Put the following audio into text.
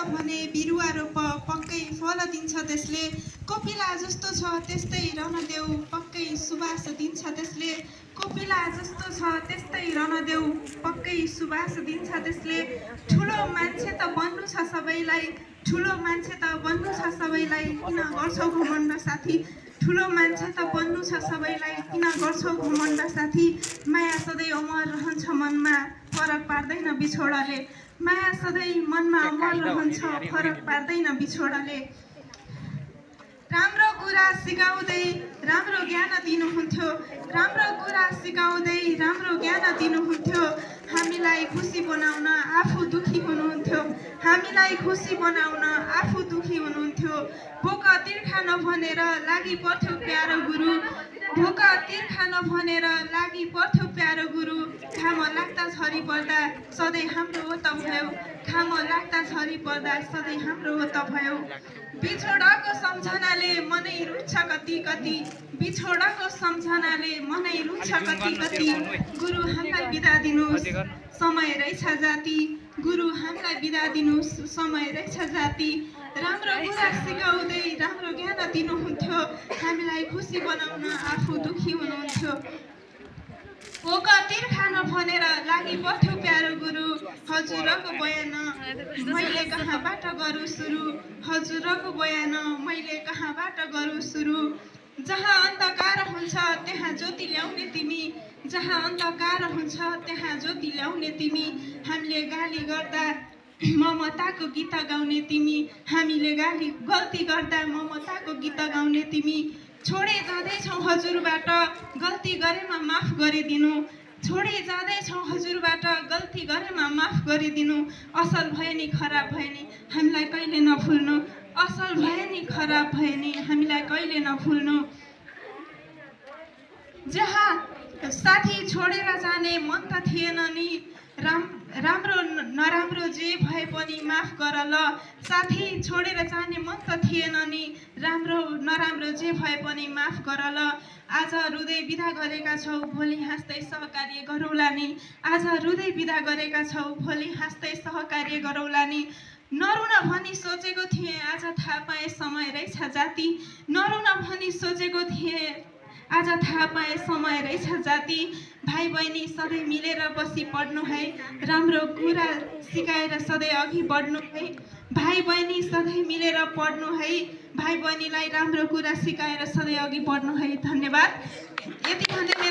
भने बिरुवा रोप पक्कै फल दिन्छ त्यसले। कोपिला जस्तो छ त्यस्तै रहन देऊ पक्कै सुबास दिन्छ त्यसले। कोपिला जस्तो छ त्यस्तै रहन देऊ पक्कै सुबास दिन्छ त्यसले। ठुलो मान्छे त बन्नु छ सबैलाई, ठुलो मान्छे त बन्नु छ सबैलाई, किन गर्छौ घमण्ड साथी। ठुलो मान्छे त बन्नु छ सबैलाई, किन गर्छौ घमण्ड साथी। माया सधैँ अमर रहन्छ मनमा, फरक पार्दैन बिछोडले। माया सधैँ मनमा अमर रहन्छ, फरक पार्दैन बिछोडले। राम्रो कुरा सिकाउँदै राम्रो ज्ञान दिनुहुन्थ्यो, राम्रो कुरा सिकाउँदै राम्रो ज्ञान दिनुहुन्थ्यो। हामीलाई खुसी बनाउन आफू दुखी हुनुहुन्थ्यो, हामीलाई खुसी बनाउन आफू दुखी हुनुहुन्थ्यो। भोक तिर्खा नभनेर लागि पर्थ्यो प्यारो गुरु, भोक तिर्खा नभनेर लागि पर्थ्यो प्यारो गुरु। घाम लाग्दा झरी पर्दा सधैँ हाम्रो हो त भयो, घाम लाग्दा झरी पर्दा सधैँ हाम्रो हो त भयो। बिछोडको सम्झनाले मनै रुन्छ कति कति, बिछोडको सम्झनाले मनै रुन्छ कति कति। गुरु हामीलाई बिदा दिनुहोस् समय रहेछ जाति, गुरु हामीलाई बिदा दिनुहोस् समय रहेछ जाति। राम्रो कुरा सिकाउँदै राम्रो ज्ञान दिनुहुन्थ्यो, हामीलाई खुसी बनाउन आफू दुखी हुनुहुन्थ्यो। भोक तिर्खा नभनेर लागि पर्थ्यो प्यारो गुरु, हजुरको बयान मैले कहाँबाट गरौँ सुरु, हजुरको बयान मैले कहाँबाट गरौँ सुरु। जहाँ अन्धकार हुन्छ त्यहाँ ज्योति ल्याउने तिमी, जहाँ अन्धकार हुन्छ त्यहाँ ज्योति ल्याउने तिमी। हामीले गाली गर्दा ममताको गीत गाउने तिमी, हामीले गल्ती गर्दा ममताको गीत गाउने तिमी। छोडे जाँदैछौ हजुरबाट गल्ती गरेमा माफ गरिदिनु, छोडे जाँदैछौ हजुरबाट गल्ती गरेमा माफ गरिदिनु। असल भए नि खराब भए नि हामीलाई कहिले नभुल्नु, असल भए नि खराब भए नि हामीलाई कहिले नभुल्नु। जहाँ साथी छोडेर जाने मन त थिएन नि, राम्रो नराम्रो जे भए पनि माफ गर ल। साथी छोडेर जाने मन त थिएन नि, राम्रो नराम्रो जे भए पनि माफ गर ल। आज रुँदै बिदा गरेका छौ भोलि हाँस्दै सहकार्य गरौँला नि, आज रुँदै बिदा गरेका छौ भोलि हाँस्दै सहकार्य गरौँला नि। नरुन भनी सोचेको थिएँ आज थाहा पाएँ समय रहेछ जाति, नरुन भनी सोचेको थिएँ आज थाहा पाएँ समय रहेछ जाति। भाइ बहिनी सधैँ मिलेर बसी पढ्नु है, राम्रो कुरा सिकाएर सधैँ अघि बढ्नु है। भाइ बहिनी सधैँ मिलेर पढ्नु है, भाइ बहिनीलाई राम्रो कुरा सिकाएर सधैँ अघि बढ्नु है। धन्यवाद। यति भन्दै मेरो